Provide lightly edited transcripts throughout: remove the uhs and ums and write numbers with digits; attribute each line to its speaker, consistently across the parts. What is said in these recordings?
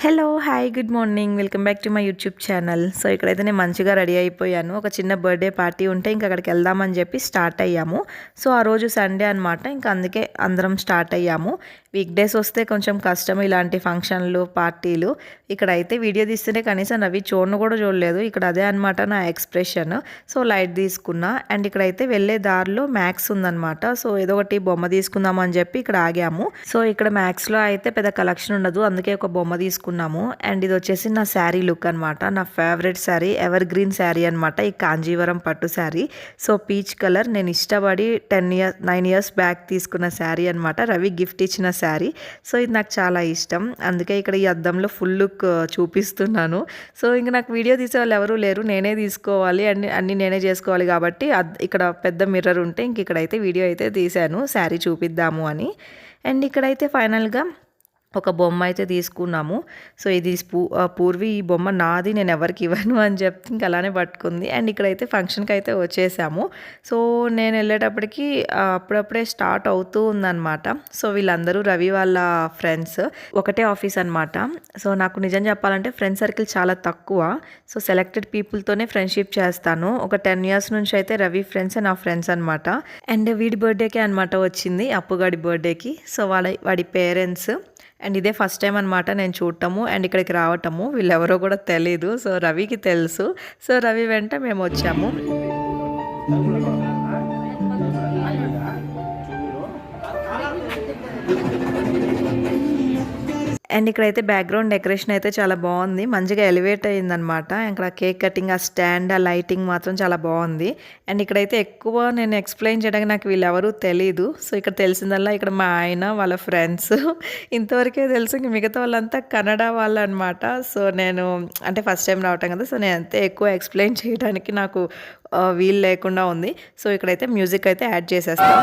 Speaker 1: Hello! Hi! Good morning. Welcome back to my YouTube channel. So, ఇక్కడైతే నేను మంచిగా ready అయిపోయాను. ఒక చిన్న బర్త్‌డే పార్టీ ఉంటే ఇంక అక్కడికెళ్దామని చెప్పి స్టార్ట్ అయ్యాము. సో, ఆ రోజు సండే అనమాట. ఇంక అందుకే అందరం స్టార్ట్ అయ్యాము. వీక్ డేస్ వస్తే కొంచెం కష్టం ఇలాంటి ఫంక్షన్‌లు, పార్టీలు. ఇక్కడైతే వీడియో తీస్తేనే కనీసం రవి చూడను కూడా చూడలేదు. ఇక్కడ అదే అనమాట నా ఎక్స్‌ప్రెషన్. సో, లైట్ తీసుకున్నా. అండ్ ఇక్కడైతే వెళ్ళే దారిలో మ్యాక్స్ ఉందనమాట. సో, ఏదో ఒకటి బొమ్మ తీసుకుందాం అని చెప్పి ఇక్కడ ఆగాము. సో, ఇక్కడ మ్యాక్స్‌లో అయితే పెద్ద కలెక్షన్ ఉండదు. అందుకే ఒక బొమ్మ తీసుకున్నాము. అండ్ ఇది వచ్చేసి నా శారీ లుక్ అనమాట. నా favourite sari ever green sari అనమాట. ఈ కాంజీవరం పట్టు శారీ. సో, పీచ్ కలర్ నేను ఇష్టపడి 9 ఇయర్స్ బ్యాక్ తీసుకున్న శారీ అనమాట. రవి గిఫ్ట్ ఇచ్చిన శారీ. సో, ఇది నాకు చాలా ఇష్టం. అందుకే ఇక్కడ ఈ అద్దంలో ఫుల్ లుక్ చూపిస్తున్నాను. సో, ఇంక నాకు వీడియో తీసే వాళ్ళు ఎవరూ లేరు. నేనే తీసుకోవాలి అండ్ అన్నీ నేనే చేసుకోవాలి కాబట్టి ఇక్కడ పెద్ద మిర్రర్ ఉంటే ఇంక ఇక్కడైతే వీడియో అయితే తీశాను శారీ చూపిద్దాము అని. అండ్ ఇక్కడైతే ఫైనల్గా ఒక బొమ్మ అయితే తీసుకున్నాము. సో, ఇది పూర్వి ఈ బొమ్మ నాది, నేను ఎవరికి ఇవ్వను అని చెప్తే ఇంక అలానే పట్టుకుంది. అండ్ ఇక్కడైతే ఫంక్షన్కి అయితే వచ్చేసాము. సో, నేను వెళ్ళేటప్పటికి అప్పుడప్పుడే స్టార్ట్ అవుతూ ఉందన్నమాట. సో, వీళ్ళందరూ రవి వాళ్ళ ఫ్రెండ్స్. ఒకటే ఆఫీస్ అనమాట. సో, నాకు నిజం చెప్పాలంటే ఫ్రెండ్ సర్కిల్ చాలా తక్కువ. సో, సెలెక్టెడ్ పీపుల్తోనే ఫ్రెండ్షిప్ చేస్తాను. ఒక 10 ఇయర్స్ నుంచి అయితే రవి ఫ్రెండ్స్ నా ఫ్రెండ్స్ అనమాట. అండ్ వీడి బర్త్డేకే అనమాట వచ్చింది, అప్పుగాడి బర్త్డేకి. సో, వాడి పేరెంట్స్. అండ్ ఇదే ఫస్ట్ టైం అనమాట నేను చూడటము అండ్ ఇక్కడికి రావటము. వీళ్ళెవరో కూడా తెలీదు. సో, రవికి తెలుసు. సో, రవి వెంట మేము వచ్చాము. అండ్ ఇక్కడైతే బ్యాక్గ్రౌండ్ డెకరేషన్ అయితే చాలా బాగుంది. మంచిగా ఎలివేట్ అయ్యిందనమాట. ఇక్కడ కేక్ కటింగ్, ఆ స్టాండ్, ఆ లైటింగ్ మాత్రం చాలా బాగుంది. అండ్ ఇక్కడైతే ఎక్కువ నేను ఎక్స్ప్లెయిన్ చేయడానికి నాకు వీళ్ళెవరూ తెలీదు. సో, ఇక్కడ తెలిసిందల్లా ఇక్కడ మా ఆయన వాళ్ళ ఫ్రెండ్స్ ఇంతవరకే తెలుసు. ఇంక మిగతా వాళ్ళంతా కన్నడ వాళ్ళు అనమాట. సో, నేను అంటే ఫస్ట్ టైం రావటం కదా. సో, నేను అంతే ఎక్కువ ఎక్స్ప్లెయిన్ చేయడానికి నాకు వీలు లేకుండా ఉంది. సో, ఇక్కడైతే మ్యూజిక్ అయితే యాడ్ చేసేస్తాం.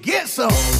Speaker 2: Get some.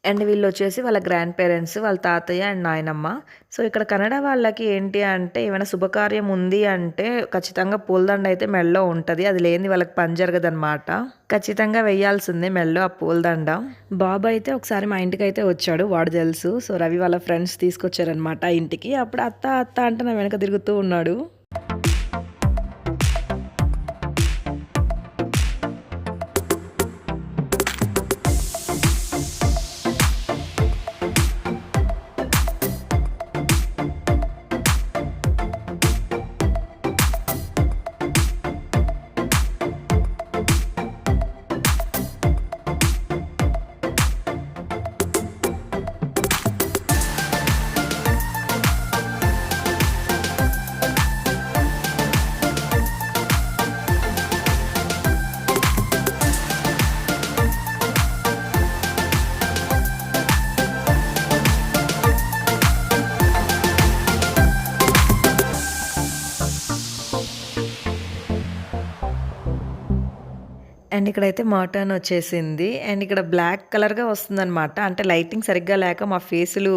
Speaker 1: అండ్ వీళ్ళు వచ్చేసి వాళ్ళ గ్రాండ్ పేరెంట్స్, వాళ్ళ తాతయ్య అండ్ నాయనమ్మ. సో, ఇక్కడ కన్నడ వాళ్ళకి ఏంటి అంటే ఏమైనా శుభకార్యం ఉంది అంటే ఖచ్చితంగా పూలదండ అయితే మెడలో ఉంటుంది. అది లేని వాళ్ళకి పని జరగదనమాట. ఖచ్చితంగా వేయాల్సిందే మెడలో ఆ పూలదండ. బాబు అయితే ఒకసారి మా ఇంటికి అయితే వచ్చాడు, వాడు తెలుసు. సో, రవి వాళ్ళ ఫ్రెండ్స్ తీసుకొచ్చారనమాట ఇంటికి. అప్పుడు అత్త అత్త అంటే నా వెనక తిరుగుతూ ఉన్నాడు. అండ్ ఇక్కడైతే మటన్ వచ్చేసింది. అండ్ ఇక్కడ బ్లాక్ కలర్‌గా వస్తుందనమాట. అంటే లైటింగ్ సరిగ్గా లేక మా ఫేసులు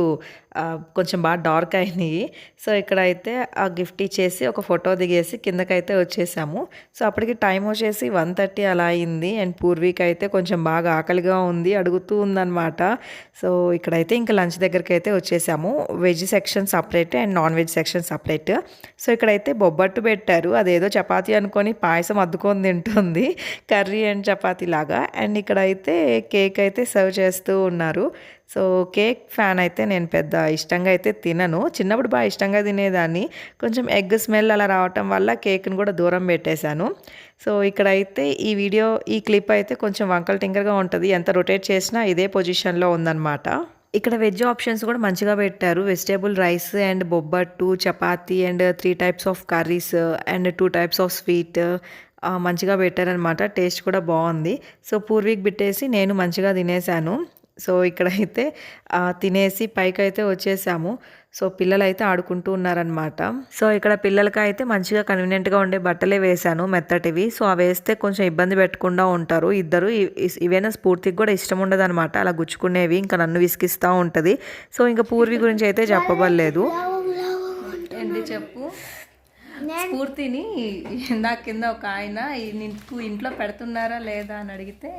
Speaker 1: కొంచెం బాగా డార్క్ అయినాయి. సో, ఇక్కడైతే ఆ గిఫ్ట్ ఇచ్చేసి ఒక ఫోటో దిగేసి కిందకైతే వచ్చేసాము. సో, అప్పటికి టైం వచ్చేసి 1:30 అలా అయింది. అండ్ పూర్విక అయితే కొంచెం బాగా ఆకలిగా ఉంది. అడుగుతూ ఉందనమాట. సో, ఇక్కడైతే ఇంకా లంచ్ దగ్గరికైతే వచ్చేసాము. Veg section separate and non veg section separate. So, ఇక్కడైతే బొబ్బట్టు పెట్టారు. అదేదో చపాతీ అనుకోని పాయసం అద్దుకొని తింటుంది. కర్రీ అండ్ చపాతీ లాగా. అండ్ ఇక్కడైతే కేక్ అయితే సర్వ్ చేస్తూ ఉన్నారు. సో, కేక్ ఫ్యాన్ అయితే నేను పెద్ద ఇష్టంగా అయితే తినను. చిన్నప్పుడు బాగా ఇష్టంగా తినేదాన్ని. కొంచెం ఎగ్ స్మెల్ అలా రావటం వల్ల కేక్‌ని కూడా దూరం పెట్టేశాను. సో, ఇక్కడైతే ఈ క్లిప్ అయితే కొంచెం వంకర టింకరగా ఉంటది. ఎంత రొటేట్ చేసినా ఇదే పొజిషన్‌లో ఉందనమాట. ఇక్కడ వెజ్ ఆప్షన్స్ కూడా మంచిగా పెట్టారు. Vegetable rice and bobbattu, chapati and 3 types of curries and 2 types of sweet మంచిగా పెట్టారనమాట. టేస్ట్ కూడా బాగుంది. సో, పూర్వీకి పెట్టేసి నేను మంచిగా తినేసాను. సో, ఇక్కడైతే తినేసి పైకైతే వచ్చేసాము. సో, పిల్లలైతే ఆడుకుంటూ ఉన్నారనమాట. సో, ఇక్కడ పిల్లలకైతే మంచిగా కన్వీనియంట్‌గా ఉండే బట్టలే వేశాను మెత్తటివి. సో, అవి వేస్తే కొంచెం ఇబ్బంది పెట్టకుండా ఉంటారు ఇద్దరు. ఇవేనా స్ఫూర్తికి కూడా ఇష్టం ఉండదనమాట అలా గుచ్చుకునేవి. ఇంకా నన్ను విసిగిస్తూ ఉంటది. సో, ఇంకా పూర్వి గురించి అయితే చెప్పబడలేదు. ఏంటి చెప్పు? స్ఫూర్తిని ఇందాక కింద ఒక ఆయన నీకు ఇంట్లో పెడుతున్నారా లేదా అని అడిగితే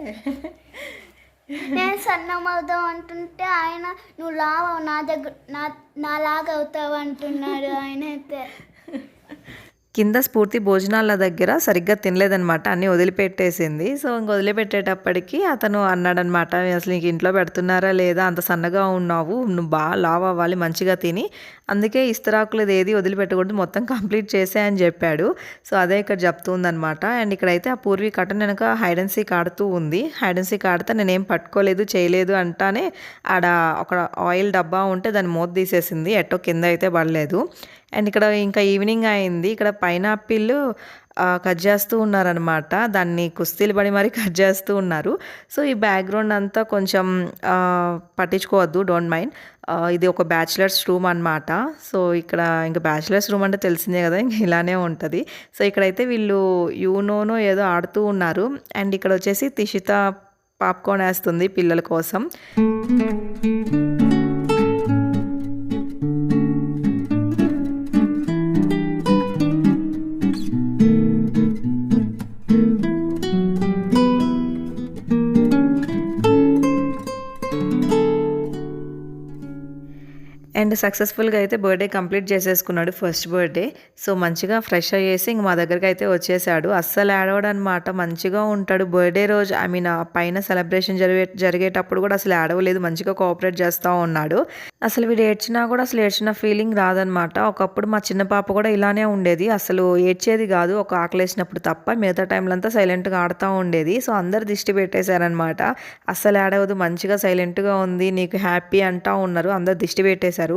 Speaker 2: నేను సన్నం అవుతావు అంటుంటే ఆయన నువ్వు లావు నా దగ్గర నాలాగా అవుతావు అంటున్నాడు ఆయన అయితే.
Speaker 1: కింద స్ఫూర్తి భోజనాల దగ్గర సరిగ్గా తినలేదనమాట. అన్నీ వదిలిపెట్టేసింది. సో, ఇంక వదిలిపెట్టేటప్పటికి అతను అన్నాడనమాట, అసలు నీకు ఇంట్లో పెడుతున్నారా లేదా, అంత సన్నగా ఉన్నావు, నువ్వు బాగా లావు అవ్వాలి మంచిగా తిని, అందుకే ఇస్తరాకులది ఏది వదిలిపెట్టకూడదు, మొత్తం కంప్లీట్ చేసే అని చెప్పాడు. సో, అదే ఇక్కడ చెప్తుందనమాట. అండ్ ఇక్కడైతే ఆ పూర్వీ కటన్ వెనక హైడ్ అండ్ సీక్ ఆడుతూ ఉంది. హైడ్ అండ్ సీక్ ఆడితే నేనేం పట్టుకోలేదు చేయలేదు అంటానే ఆడ ఒక ఆయిల్ డబ్బా ఉంటే దాన్ని మూత తీసేసింది. ఎట్టో కింద అయితే పడలేదు. అండ్ ఇక్కడ ఇంకా ఈవినింగ్ అయింది. ఇక్కడ పైనాపిల్ కట్ చేస్తూ ఉన్నారనమాట. దాన్ని కుస్తీలు పడి మరీ కట్ చేస్తూ ఉన్నారు. సో, ఈ బ్యాక్గ్రౌండ్ అంతా కొంచెం పట్టించుకోవద్దు, డోంట్ మైండ్. ఇది ఒక బ్యాచిలర్స్ రూమ్ అనమాట. సో, ఇక్కడ ఇంకా బ్యాచిలర్స్ రూమ్ అంటే తెలిసిందే కదా, ఇంక ఇలానే ఉంటుంది. సో, ఇక్కడైతే వీళ్ళు యూనోనో ఏదో ఆడుతూ ఉన్నారు. అండ్ ఇక్కడ వచ్చేసి తిషిత పాప్కార్న్ వేస్తుంది పిల్లల కోసం. అండ్ సక్సెస్ఫుల్గా అయితే బర్త్డే కంప్లీట్ చేసేసుకున్నాడు, ఫస్ట్ బర్త్డే. సో, మంచిగా ఫ్రెష్ అయ్యేసి ఇంక మా దగ్గరికి అయితే వచ్చేసాడు. అస్సలు ఏడవడు అనమాట, మంచిగా ఉంటాడు. బర్త్డే రోజు పైన సెలబ్రేషన్ జరిగేటప్పుడు కూడా అసలు ఏడవలేదు, మంచిగా కోఆపరేట్ చేస్తూ ఉన్నాడు. అసలు వీడు ఏడ్చినా కూడా అసలు ఏడ్చిన ఫీలింగ్ రాదనమాట. ఒకప్పుడు మా చిన్న పాప కూడా ఇలానే ఉండేది, అసలు ఏడ్చేది కాదు ఒక ఆకలేసినప్పుడు తప్ప, మిగతా టైంలో అంతా సైలెంట్గా ఆడుతూ ఉండేది. సో, అందరు దిష్టి పెట్టేశారనమాట. అస్సలు ఏడవదు, మంచిగా సైలెంట్గా ఉంది, నీకు హ్యాపీ అంటూ ఉన్నారు, అందరు దిష్టి పెట్టేశారు.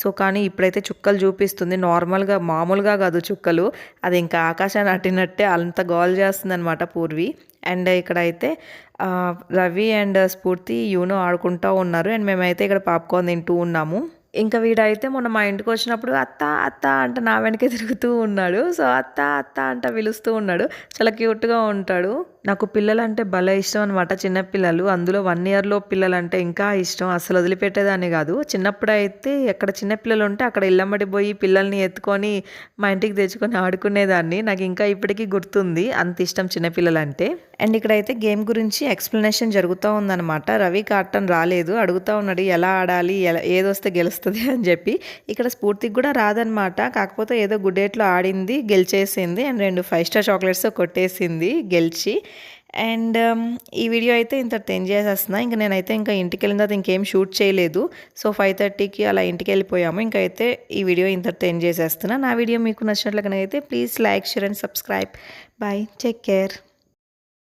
Speaker 1: సో, కానీ ఇప్పుడైతే చుక్కలు చూపిస్తుంది, నార్మల్గా మామూలుగా కాదు చుక్కలు, అది ఇంకా ఆకాశాన్ని అట్టినట్టే అంత గోల్ చేస్తుంది అనమాట పూర్వి. అండ్ ఇక్కడైతే రవి అండ్ స్ఫూర్తి యూనో ఆడుకుంటూ ఉన్నారు. అండ్ మేమైతే ఇక్కడ పాప్కార్న్ తింటూ ఉన్నాము. ఇంకా వీడైతే మొన్న మా ఇంటికి వచ్చినప్పుడు అత్త అత్త అంట నా వెనకే తిరుగుతూ ఉన్నాడు. సో, అత్త అత్త అంట పిలుస్తూ ఉన్నాడు. చాలా క్యూట్గా ఉంటాడు. నాకు పిల్లలంటే భలే ఇష్టం అనమాట, చిన్నపిల్లలు, అందులో 1 ఇయర్లో పిల్లలంటే ఇంకా ఇష్టం. అసలు వదిలిపెట్టేదాన్ని కాదు. చిన్నప్పుడైతే ఎక్కడ చిన్నపిల్లలు ఉంటే అక్కడ ఇళ్ళమ్మడి పోయి పిల్లల్ని ఎత్తుకొని మా ఇంటికి తెచ్చుకొని ఆడుకునేదాన్ని. నాకు ఇంకా ఇప్పటికీ గుర్తుంది, అంత ఇష్టం చిన్నపిల్లలంటే. అండ్ ఇక్కడైతే గేమ్ గురించి ఎక్స్ప్లెనేషన్ జరుగుతూ ఉందన్నమాట. రవి కార్టన్ రాలేదు, అడుగుతూ ఉన్నాడు ఎలా ఆడాలి, ఏదొస్తే గెలుస్తుంది అని చెప్పి. ఇక్కడ స్ఫూర్తికి కూడా రాదనమాట, కాకపోతే ఏదో గుడ్డేట్లో ఆడింది, గెలిచేసింది. అండ్ 2 5 స్టార్ చాక్లెట్స్ కొట్టేసింది గెలిచి. అండ్ ఈ వీడియో అయితే ఇంతటితో ఎండ్ చేసేస్తున్నా. ఇంకా నేనైతే ఇంకా ఇంటికి వెళ్ళిన తర్వాత ఇంకేం షూట్ చేయలేదు. సో, 5:30కి అలా ఇంటికి వెళ్ళిపోయాము. ఇంకైతే ఈ వీడియో ఇంతటితో ఎండ్ చేసేస్తున్నా. నా వీడియో మీకు నచ్చినట్లయితే please like, share and subscribe. Bye, take care.